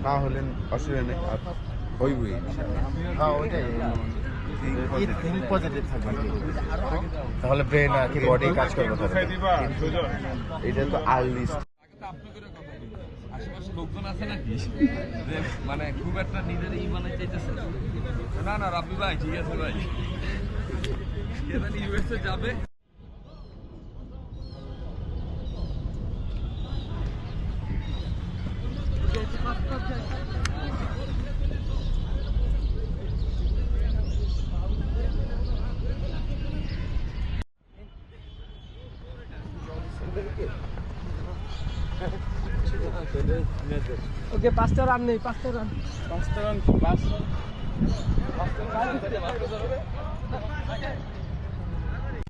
না হলেন অসুবিধা নেই আর হইবই হ্যাঁ ওইটাই পজিটিভ থাকবে তাহলে ব্রেন আর কি বডি কাজ করবে এটা তো আর্লি আশেপাশে লোকজন আছে নাকি যে মানে খুব একটা নিজের মানে চাইতেছে না না রাব্বি ভাই ঠিক আছে ভাই ইউএসএ যাবে ওকে 5টা রান নেই 5টা রান